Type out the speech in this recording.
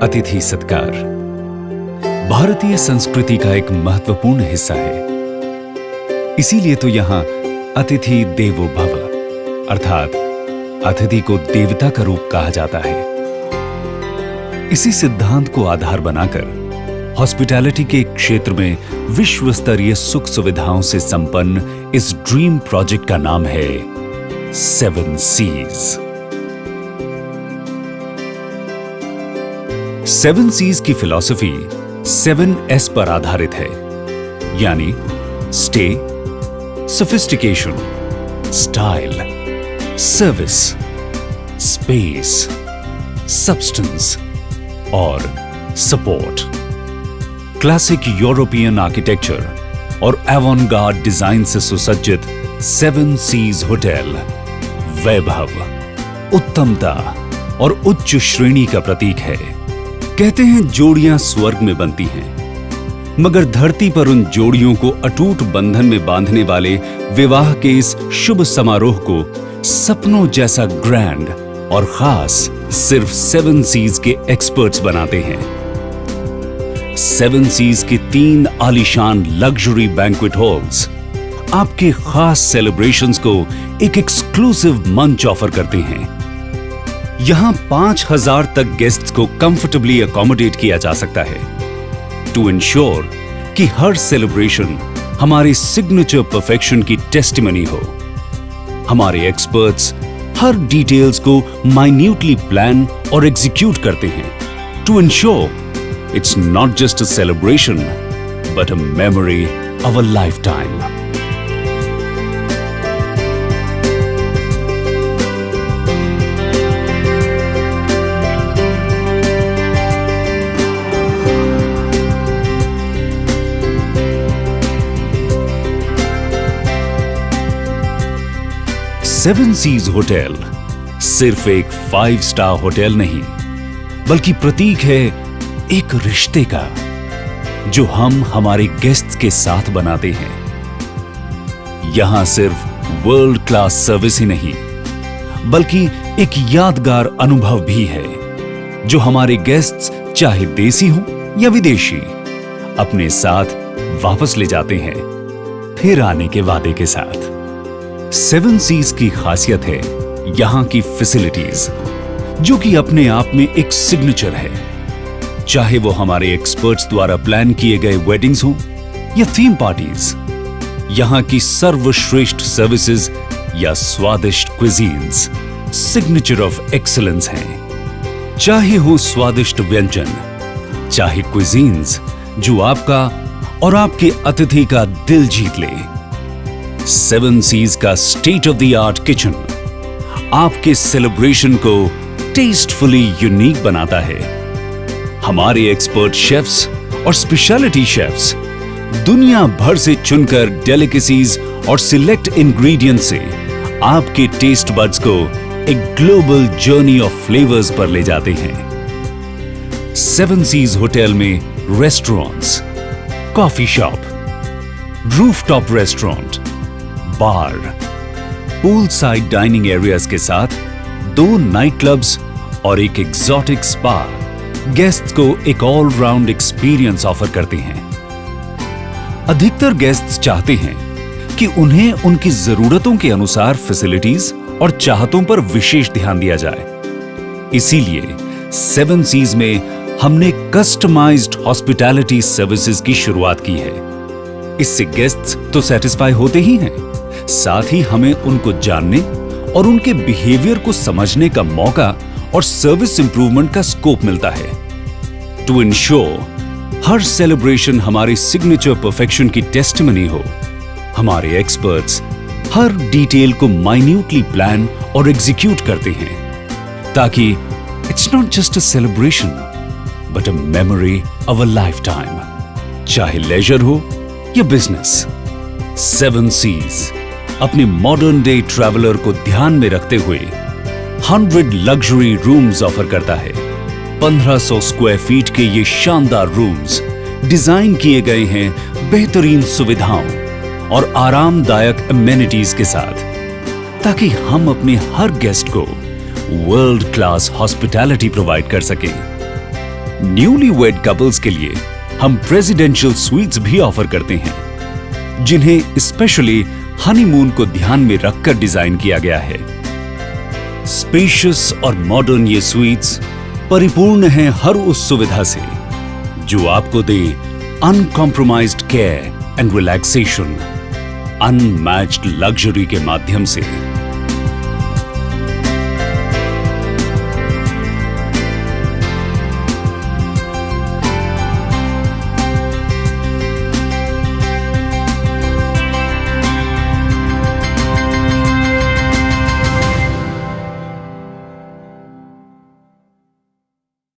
अतिथि सत्कार भारतीय संस्कृति का एक महत्वपूर्ण हिस्सा है। इसीलिए तो यहाँ अतिथि देवो भव अर्थात अतिथि को देवता का रूप कहा जाता है। इसी सिद्धांत को आधार बनाकर हॉस्पिटैलिटी के क्षेत्र में विश्व स्तरीय सुख सुविधाओं से संपन्न इस ड्रीम प्रोजेक्ट का नाम है 7 Cs। 7 Cs की फिलॉसफी 7S पर आधारित है, यानी stay, sophistication, style, service, space, substance और सपोर्ट। क्लासिक यूरोपियन आर्किटेक्चर और एवॉनगार्ड डिजाइन से सुसज्जित 7 Cs होटल वैभव, उत्तमता और उच्च श्रेणी का प्रतीक है। कहते हैं जोड़ियां स्वर्ग में बनती हैं, मगर धरती पर उन जोड़ियों को अटूट बंधन में बांधने वाले विवाह के इस शुभ समारोह को सपनों जैसा ग्रैंड और खास सिर्फ 7 Cs के एक्सपर्ट्स बनाते हैं। 7 Cs के 3 आलीशान लग्जरी बैंक्वेट हॉल्स आपके खास सेलिब्रेशंस को एक एक्सक्लूसिव मंच ऑफर करते हैं। यहां 5000 तक गेस्ट्स को कंफर्टेबली अकोमोडेट किया जा सकता है टू इंश्योर कि हर सेलिब्रेशन हमारे सिग्नेचर परफेक्शन की टेस्टिमनी हो। हमारे एक्सपर्ट्स हर डिटेल्स को माइन्यूटली प्लान और एग्जीक्यूट करते हैं to ensure it's not just a celebration but a memory of a lifetime. Seven seas hotel सिर्फ एक 5 स्टार होटल नहीं, बल्कि प्रतीक है एक रिश्ते का जो हम हमारे गेस्ट्स के साथ बनाते हैं। यहां सिर्फ वर्ल्ड क्लास सर्विस ही नहीं, बल्कि एक यादगार अनुभव भी है जो हमारे गेस्ट्स चाहे देसी हो या विदेशी अपने साथ वापस ले जाते हैं फिर आने के वादे के साथ। 7 Cs की खासियत है यहां की फैसिलिटीज, जो कि अपने आप में एक सिग्नेचर है। चाहे वो हमारे एक्सपर्ट्स द्वारा प्लान किए गए वेडिंग्स हो या थीम पार्टीज, यहां की सर्वश्रेष्ठ सर्विसेज या स्वादिष्ट क्विजीन्स सिग्नेचर ऑफ एक्सीलेंस हैं। चाहे हो स्वादिष्ट व्यंजन, चाहे क्विजीन्स जो आपका और आपके अतिथि का दिल जीत ले, 7 Cs का state of the art kitchen आपके सेलिब्रेशन को टेस्टफुली यूनिक बनाता है। हमारे एक्सपर्ट शेफ्स और स्पेशलिटी शेफ्स दुनिया भर से चुनकर डेलिकेसीज और सिलेक्ट इंग्रेडिएंट्स से आपके टेस्ट बड्स को एक ग्लोबल जर्नी ऑफ फ्लेवर्स पर ले जाते हैं। 7 Cs होटल में restaurants, coffee shop, rooftop restaurant, bar, pool side dining areas के साथ 2 नाइट क्लब्स और एक एग्जॉटिक स्पा गेस्ट्स को एक ऑल राउंड एक्सपीरियंस ऑफर करते हैं। अधिकतर गेस्ट्स चाहते हैं कि उन्हें उनकी जरूरतों के अनुसार फैसिलिटीज और चाहतों पर विशेष ध्यान दिया जाए। इसीलिए 7 Cs में हमने कस्टमाइज्ड हॉस्पिटैलिटी सर्विसेज की शुरुआत की है। इससे गेस्ट्स तो सेटिस्फाई होते ही हैं, साथ ही हमें उनको जानने और उनके बिहेवियर को समझने का मौका और सर्विस इंप्रूवमेंट का स्कोप मिलता है। टू इंश्योर हर सेलिब्रेशन हमारे सिग्नेचर परफेक्शन की टेस्टिमनी हो, हमारे एक्सपर्ट्स हर डिटेल को माइन्यूटली प्लान और एग्जीक्यूट करते हैं ताकि it's not just a celebration but a memory of a life time. चाहे लेजर हो या बिजनेस, 7 Cs अपने मॉडर्न डे ट्रैवलर को ध्यान में रखते हुए 100 लग्जरी रूम्स ऑफर करता है। 1500 स्क्वायर फीट के ये शानदार रूम्स डिजाइन किए गए हैं बेहतरीन सुविधाओं और आरामदायक अमेनिटीज के साथ, ताकि हम अपने हर गेस्ट को वर्ल्ड क्लास हॉस्पिटैलिटी प्रोवाइड कर सकें। न्यूली वेड कपल्स के लिए हम प्रेसिडेंशियल स्वीट्स भी ऑफर करते हैं, जिन्हें स्पेशली हनीमून को ध्यान में रखकर डिजाइन किया गया है। स्पेशियस और मॉडर्न ये स्वीट्स परिपूर्ण हैं हर उस सुविधा से जो आपको दे uncompromised care and relaxation, unmatched luxury के माध्यम से